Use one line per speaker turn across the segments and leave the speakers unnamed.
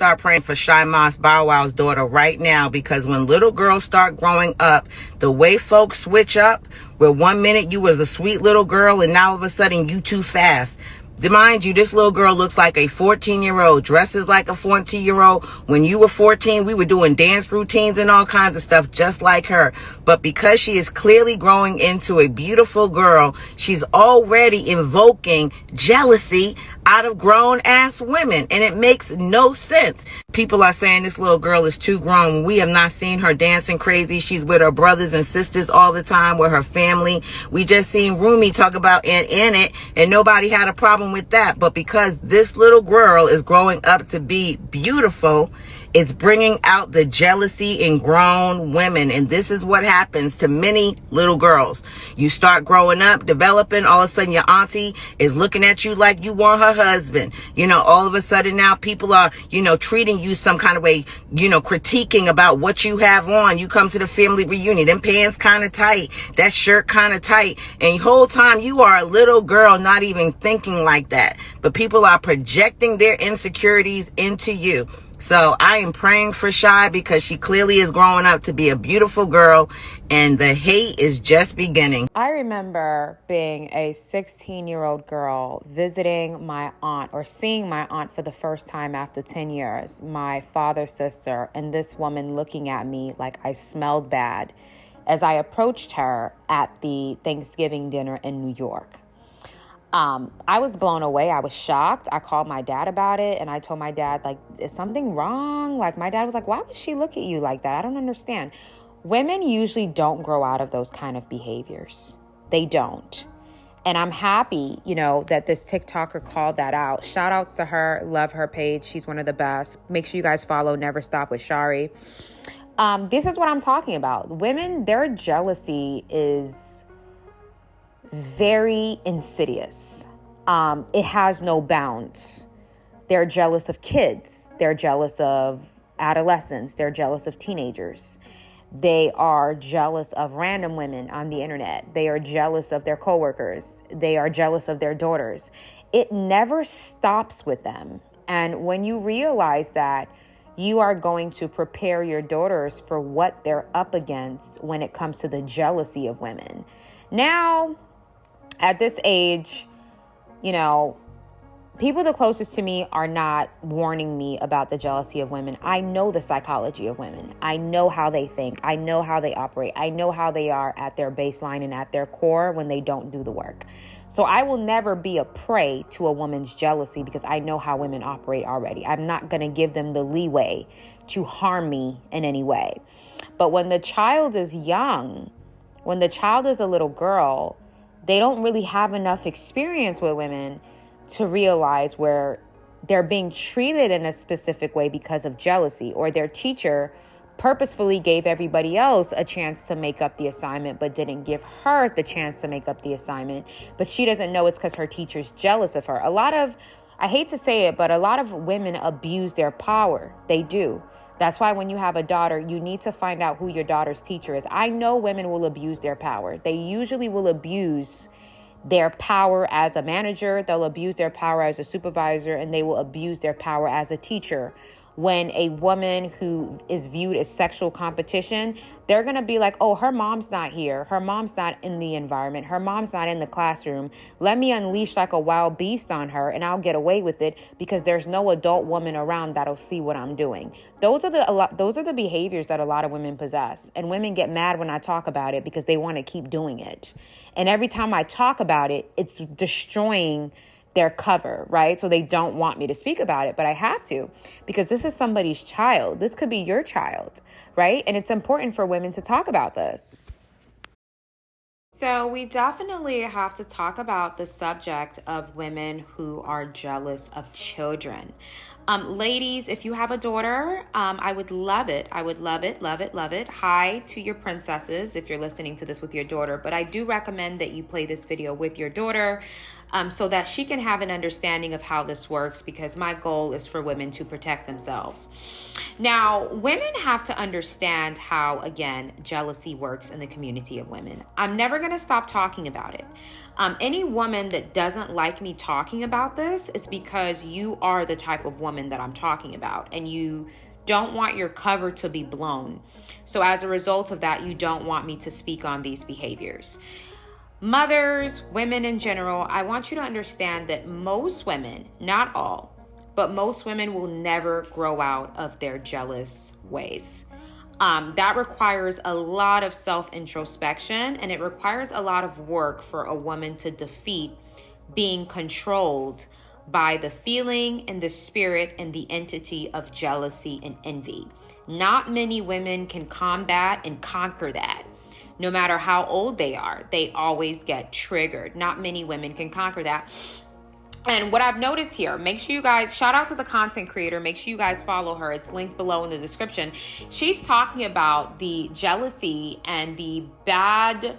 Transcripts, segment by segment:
Start praying for Shy Moss Bow Wow's daughter right now, because when little girls start growing up, the way folks switch up, where 1 minute you was a sweet little girl and now all of a sudden you too fast. Mind you, this little girl looks like a 14-year-old, dresses like a 14-year-old. When you were 14, we were doing dance routines and all kinds of stuff just like her. But because she is clearly growing into a beautiful girl, she's already invoking jealousy out of grown-ass women. And it makes no sense. People are saying this little girl is too grown. We have not seen her dancing crazy. She's with her brothers and sisters all the time, with her family. We just seen Rumi talk about in it, and nobody had a problem with that. But because this little girl is growing up to be beautiful, it's bringing out the jealousy in grown women. And this is what happens to many little girls. You start growing up, developing, all of a sudden your auntie is looking at you like you want her husband. All of a sudden now people are, treating you some kind of way, critiquing about what you have on. You come to the family reunion, them pants kind of tight, that shirt kind of tight. And the whole time you are a little girl, not even thinking like that. But people are projecting their insecurities into you. So I am praying for Shy, because she clearly is growing up to be a beautiful girl, and the hate is just beginning.
I remember being a 16-year-old girl visiting my aunt, or seeing my aunt for the first time after 10 years, my father's sister, and this woman looking at me like I smelled bad as I approached her at the Thanksgiving dinner in New York. I was blown away. I was shocked. I called my dad about it, and I told my dad, is something wrong? My dad was like, why would she look at you like that? I don't understand. Women usually don't grow out of those kind of behaviors. They don't. And I'm happy, that this TikToker called that out. Shout outs to her. Love her page. She's one of the best. Make sure you guys follow Never Stop with Shari. This is what I'm talking about. Women, their jealousy is very insidious. It has no bounds. They're jealous of kids. They're jealous of adolescents. They're jealous of teenagers. They are jealous of random women on the internet. They are jealous of their coworkers. They are jealous of their daughters. It never stops with them. And when you realize that, you are going to prepare your daughters for what they're up against when it comes to the jealousy of women. Now, at this age, people the closest to me are not warning me about the jealousy of women. I know the psychology of women. I know how they think. I know how they operate. I know how they are at their baseline and at their core when they don't do the work. So I will never be a prey to a woman's jealousy, because I know how women operate already. I'm not going to give them the leeway to harm me in any way. But when the child is young, when the child is a little girl, they don't really have enough experience with women to realize where they're being treated in a specific way because of jealousy, or their teacher purposefully gave everybody else a chance to make up the assignment but didn't give her the chance to make up the assignment. But she doesn't know it's because her teacher's jealous of her. I hate to say it, but a lot of women abuse their power. They do. That's why when you have a daughter, you need to find out who your daughter's teacher is. I know women will abuse their power. They usually will abuse their power as a manager. They'll abuse their power as a supervisor, and they will abuse their power as a teacher. When a woman who is viewed as sexual competition, they're going to be like, oh, her mom's not here. Her mom's not in the environment. Her mom's not in the classroom. Let me unleash like a wild beast on her, and I'll get away with it because there's no adult woman around that'll see what I'm doing. Those are the behaviors that a lot of women possess. And women get mad when I talk about it because they want to keep doing it. And every time I talk about it, it's destroying their cover, right? So they don't want me to speak about it, but I have to, because this is somebody's child. This could be your child, right? And it's important for women to talk about this. So we definitely have to talk about the subject of women who are jealous of children. Ladies, if you have a daughter, I would love it. I would love it, love it, love it. Hi to your princesses if you're listening to this with your daughter. But I do recommend that you play this video with your daughter so that she can have an understanding of how this works, because my goal is for women to protect themselves. Now, women have to understand how, again, jealousy works in the community of women. I'm never going to stop talking about it. Any woman that doesn't like me talking about this is because you are the type of woman woman that I'm talking about, and you don't want your cover to be blown. So as a result of that, you don't want me to speak on these behaviors. Mothers, women in general, I want you to understand that most women, not all, but most women will never grow out of their jealous ways. That requires a lot of self-introspection, and it requires a lot of work for a woman to defeat being controlled by the feeling and the spirit and the entity of jealousy and envy. Not many women can combat and conquer that. No matter how old they are, they always get triggered. Not many women can conquer that. And what I've noticed here, make sure you guys, shout out to the content creator, make sure you guys follow her. It's linked below in the description. She's talking about the jealousy and the bad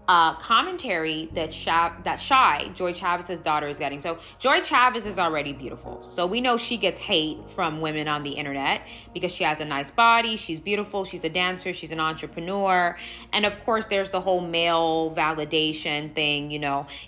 commentary that Joy Chavez's daughter is getting. So Joy Chavez is already beautiful. So we know she gets hate from women on the internet because she has a nice body. She's beautiful. She's a dancer. She's an entrepreneur. And of course, there's the whole male validation thing,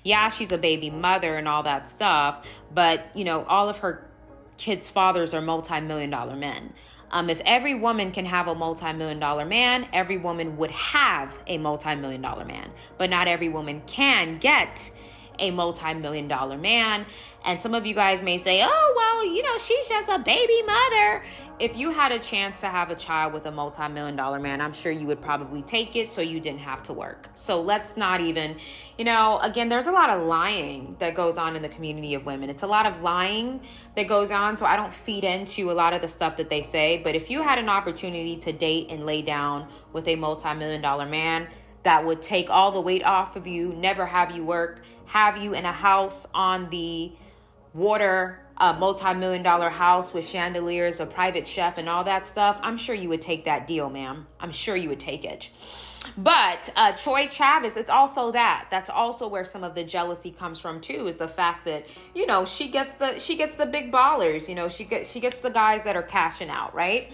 Yeah, she's a baby mother and all that stuff. But, all of her kids' fathers are multi-million-dollar men. If every woman can have a multi-million-dollar man, every woman would have a multi-million-dollar man. But not every woman can get a multi-million-dollar man. And some of you guys may say, oh, well, she's just a baby mother. If you had a chance to have a child with a multi-million-dollar man, I'm sure you would probably take it so you didn't have to work. So let's not even, again, there's a lot of lying that goes on in the community of women. It's a lot of lying that goes on. So I don't feed into a lot of the stuff that they say. But if you had an opportunity to date and lay down with a multi-million-dollar man that would take all the weight off of you, never have you work, have you in a house on the water, a multi-million-dollar house with chandeliers, a private chef, and all that stuff, I'm sure you would take that deal, ma'am. I'm sure you would take it. But Joy Chavez, it's also that. That's also where some of the jealousy comes from too, is the fact that she gets the big ballers. She gets the guys that are cashing out, right?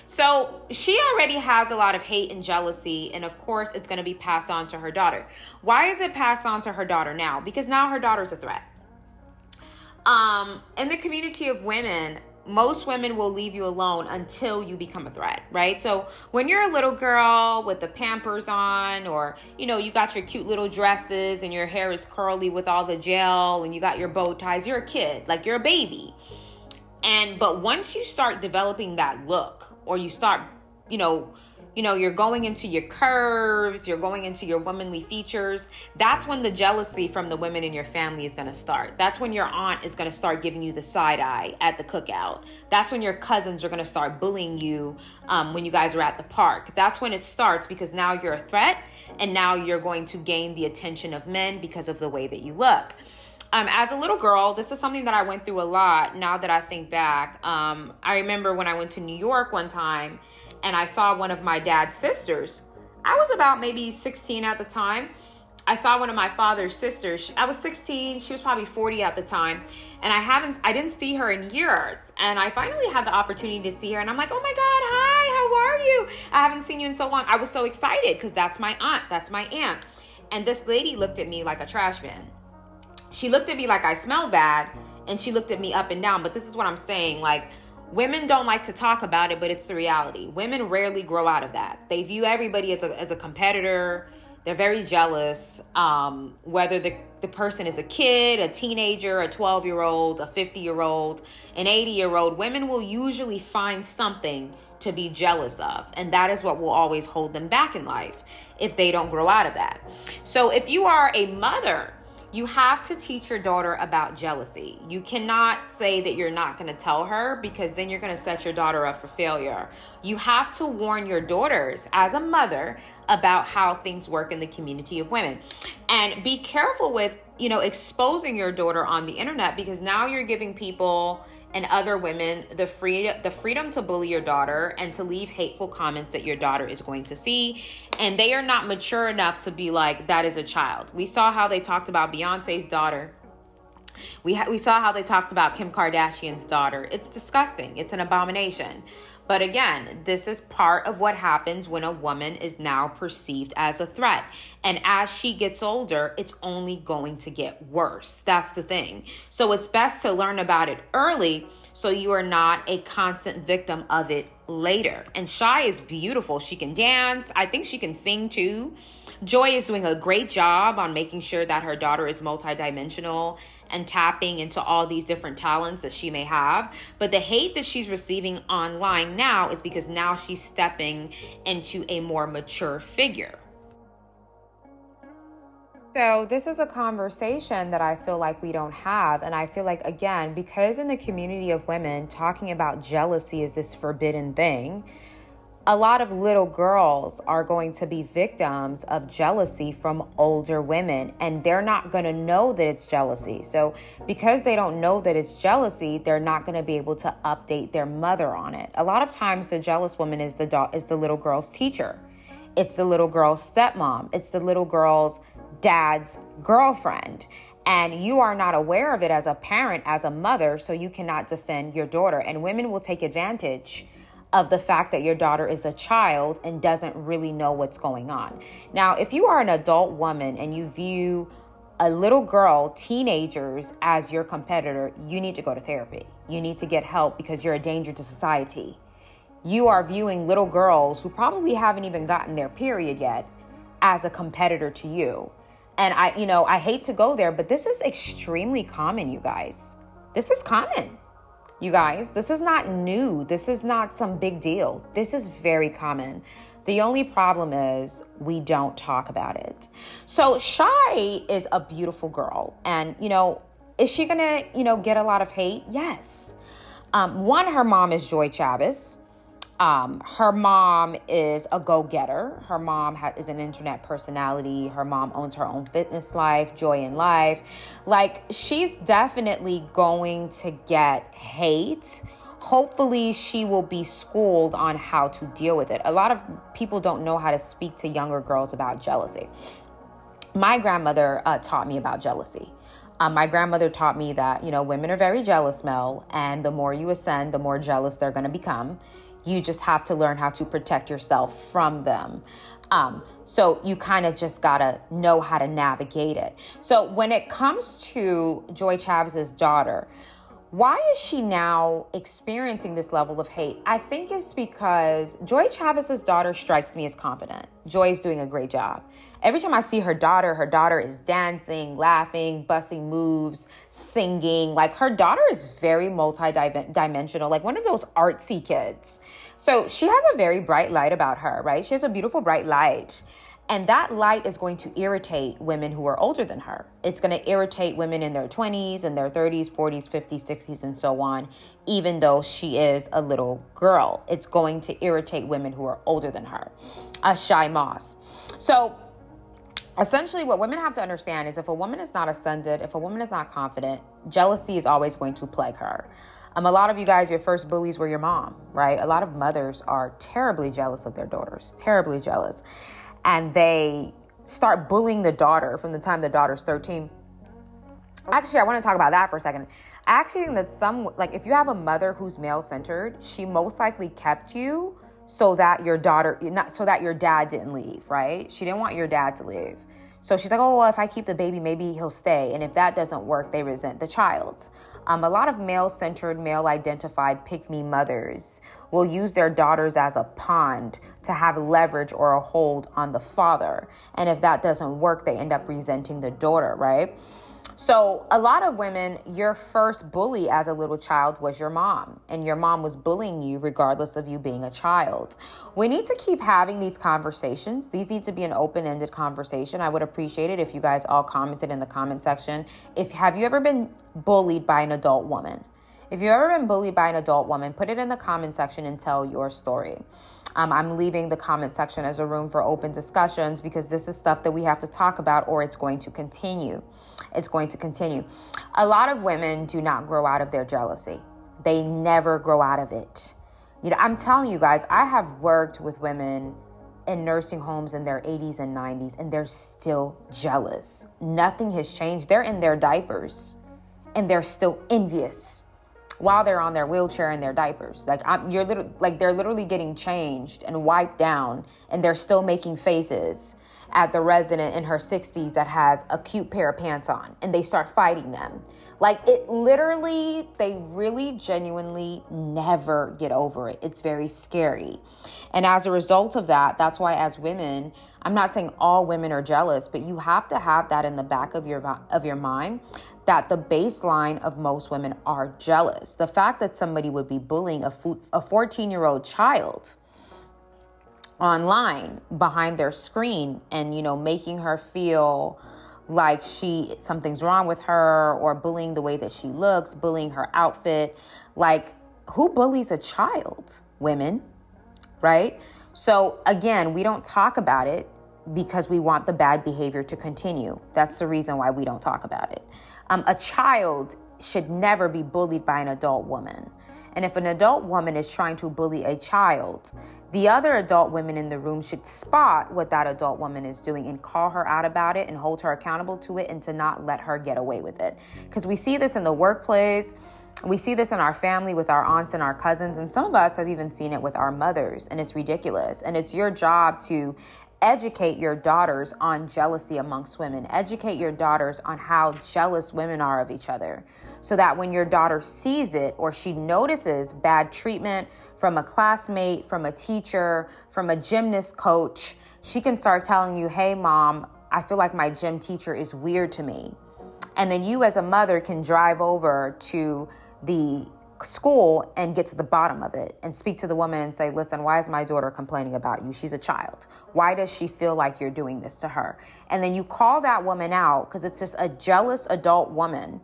So she already has a lot of hate and jealousy, and of course, it's going to be passed on to her daughter. Why is it passed on to her daughter now? Because now her daughter's a threat. In the community of women, most women will leave you alone until you become a threat, right? So when you're a little girl with the Pampers on, or, you got your cute little dresses and your hair is curly with all the gel and you got your bow ties, you're a kid, like you're a baby. But once you start developing that look, or you start, you're going into your curves, you're going into your womanly features, that's when the jealousy from the women in your family is going to start. That's when your aunt is going to start giving you the side eye at the cookout. That's when your cousins are going to start bullying you when you guys are at the park. That's when it starts, because now you're a threat, and now you're going to gain the attention of men because of the way that you look. As a little girl, this is something that I went through a lot. Now that I think back, I remember when I went to New York one time, and I saw one of my dad's sisters. I was about maybe 16 at the time. I saw one of my father's sisters. I was 16. She was probably 40 at the time. And I didn't see her in years. And I finally had the opportunity to see her. And I'm like, oh my God, hi, how are you? I haven't seen you in so long. I was so excited because that's my aunt. That's my aunt. And this lady looked at me like a trash bin. She looked at me like I smelled bad. And she looked at me up and down. But this is what I'm saying. Like, women don't like to talk about it, but it's the reality. Women rarely grow out of that. They view everybody as a competitor. They're very jealous. Whether the person is a kid, a teenager, a 12-year-old, a 50-year-old, an 80-year-old, women will usually find something to be jealous of. And that is what will always hold them back in life if they don't grow out of that. So if you are a mother, you have to teach your daughter about jealousy. You cannot say that you're not going to tell her, because then you're going to set your daughter up for failure. You have to warn your daughters as a mother about how things work in the community of women. And be careful with, exposing your daughter on the internet, because now you're giving people and other women the freedom to bully your daughter and to leave hateful comments that your daughter is going to see. And they are not mature enough to be like, that is a child. We saw how they talked about Beyonce's daughter We saw how they talked about Kim Kardashian's daughter. It's disgusting. It's an abomination. But again, this is part of what happens when a woman is now perceived as a threat. And as she gets older, it's only going to get worse. That's the thing. So it's best to learn about it early so you are not a constant victim of it later. And Shy is beautiful. She can dance. I think she can sing too. Joy is doing a great job on making sure that her daughter is multidimensional and tapping into all these different talents that she may have. But the hate that she's receiving online now is because now she's stepping into a more mature figure. So this is a conversation that I feel like we don't have. And I feel like, again, because in the community of women, talking about jealousy is this forbidden thing, a lot of little girls are going to be victims of jealousy from older women, and they're not going to know that it's jealousy. So because they don't know that it's jealousy, they're not going to be able to update their mother on it. A lot of times the jealous woman is the little girl's teacher. It's the little girl's stepmom. It's the little girl's dad's girlfriend. And you are not aware of it as a parent, as a mother, so you cannot defend your daughter. And women will take advantage of the fact that your daughter is a child and doesn't really know what's going on. Now, if you are an adult woman and you view a little girl, teenagers, as your competitor, you need to go to therapy. You need to get help because you're a danger to society. You are viewing little girls who probably haven't even gotten their period yet as a competitor to you. And I hate to go there, but this is extremely common, you guys. This is common. You guys, this is not new. This is not some big deal. This is very common. The only problem is we don't talk about it. So Shy is a beautiful girl. And, is she going to, get a lot of hate? Yes. One, her mom is Joy Chavez. Her mom is a go-getter. Her mom is an internet personality. Her mom owns her own fitness life, Joy in Life. Like, she's definitely going to get hate. Hopefully she will be schooled on how to deal with it. A lot of people don't know how to speak to younger girls about jealousy. My grandmother taught me about jealousy. My grandmother taught me that, women are very jealous, Mel, and the more you ascend, the more jealous they're going to become. You just have to learn how to protect yourself from them. So you kind of just got to know how to navigate it. So when it comes to Joy Chavez's daughter, why is she now experiencing this level of hate? I think it's because Joy Chavez's daughter strikes me as confident. Joy is doing a great job. Every time I see her daughter is dancing, laughing, busting moves, singing. Like, her daughter is very multi-dimensional, like one of those artsy kids. So she has a very bright light about her, right? She has a beautiful bright light. And that light is going to irritate women who are older than her. It's going to irritate women in their 20s and their 30s, 40s, 50s, 60s, and so on, even though she is a little girl. It's going to irritate women who are older than her. A Shy Moss. So essentially what women have to understand is if a woman is not ascended, if a woman is not confident, jealousy is always going to plague her. A lot of you guys, your first bullies were your mom, right? A lot of mothers are terribly jealous of their daughters, terribly jealous. And they start bullying the daughter from the time the daughter's 13. Actually, I want to talk about that for a second. I actually think that if you have a mother who's male-centered, she most likely kept you so that your dad didn't leave, right? She didn't want your dad to leave. So she's like, oh, well, if I keep the baby, maybe he'll stay. And if that doesn't work, they resent the child. A lot of male-centered, male-identified pick-me mothers will use their daughters as a pond to have leverage or a hold on the father. And if that doesn't work, they end up resenting the daughter, right? So a lot of women, your first bully as a little child was your mom, and your mom was bullying you regardless of you being a child. We need to keep having these conversations. These need to be an open-ended conversation. I would appreciate it if you guys all commented in the comment section. Have you ever been bullied by an adult woman? If you've ever been bullied by an adult woman, put it in the comment section and tell your story. I'm leaving the comment section as a room for open discussions because this is stuff that we have to talk about or it's going to continue. It's going to continue. A lot of women do not grow out of their jealousy. They never grow out of it. I'm telling you guys, I have worked with women in nursing homes in their 80s and 90s, and they're still jealous. Nothing has changed. They're in their diapers, and they're still envious while they're on their wheelchair and their diapers. Like they're literally getting changed and wiped down, and they're still making faces at the resident in her 60s that has a cute pair of pants on, and they start fighting them. Like, it literally, they really genuinely never get over it. It's very scary. And as a result of that, that's why as women, I'm not saying all women are jealous, but you have to have that in the back of your mind, that the baseline of most women are jealous. The fact that somebody would be bullying a 14-year-old child online behind their screen and, making her feel like something's wrong with her, or bullying the way that she looks, bullying her outfit. Like, who bullies a child? Women, right? So again, we don't talk about it because we want the bad behavior to continue. That's the reason why we don't talk about it. A child should never be bullied by an adult woman. And if an adult woman is trying to bully a child, the other adult women in the room should spot what that adult woman is doing and call her out about it and hold her accountable to it, and to not let her get away with it. Because we see this in the workplace. We see this in our family with our aunts and our cousins. And some of us have even seen it with our mothers. And it's ridiculous. And it's your job to educate your daughters on jealousy amongst women. Educate your daughters on how jealous women are of each other, so that when your daughter sees it, or she notices bad treatment from a classmate, from a teacher, from a gymnast coach, she can start telling you, hey, mom, I feel like my gym teacher is weird to me. And then you as a mother can drive over to the school and get to the bottom of it and speak to the woman and say, listen, why is my daughter complaining about you? She's a child. Why does she feel like you're doing this to her? And then you call that woman out, because it's just a jealous adult woman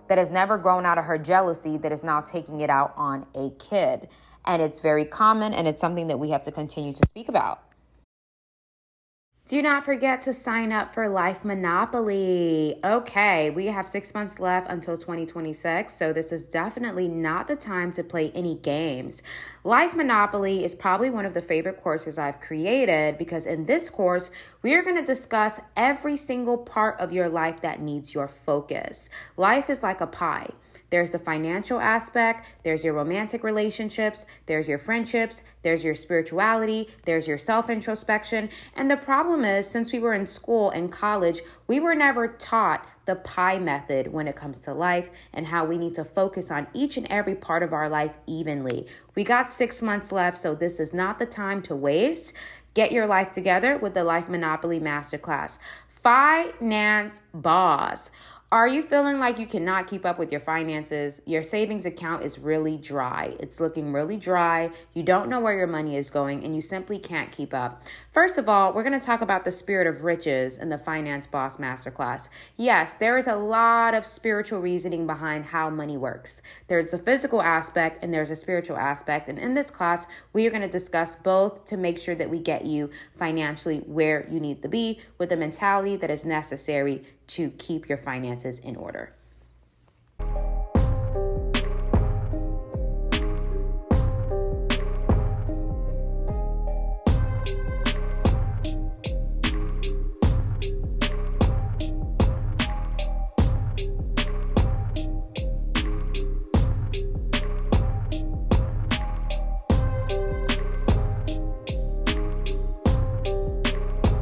that has never grown out of her jealousy that is now taking it out on a kid. And it's very common, and it's something that we have to continue to speak about. Do not forget to sign up for Life Monopoly. Okay, we have 6 months left until 2026, so this is definitely not the time to play any games. Life Monopoly is probably one of the favorite courses I've created, because in this course, we are going to discuss every single part of your life that needs your focus. Life is like a pie. There's the financial aspect, there's your romantic relationships, there's your friendships, there's your spirituality, there's your self-introspection. And the problem is, since we were in school and college, we were never taught the pie method when it comes to life, and how we need to focus on each and every part of our life evenly. We got 6 months left, so this is not the time to waste. Get your life together with the Life Monopoly Masterclass. Finance Boss. Are you feeling like you cannot keep up with your finances? Your savings account is really dry. It's looking really dry. You don't know where your money is going, and you simply can't keep up. First of all, we're going to talk about the spirit of riches in the Finance Boss Masterclass. Yes, there is a lot of spiritual reasoning behind how money works. There's a physical aspect and there's a spiritual aspect. And in this class, we are going to discuss both to make sure that we get you financially where you need to be, with the mentality that is necessary to keep your finances in order.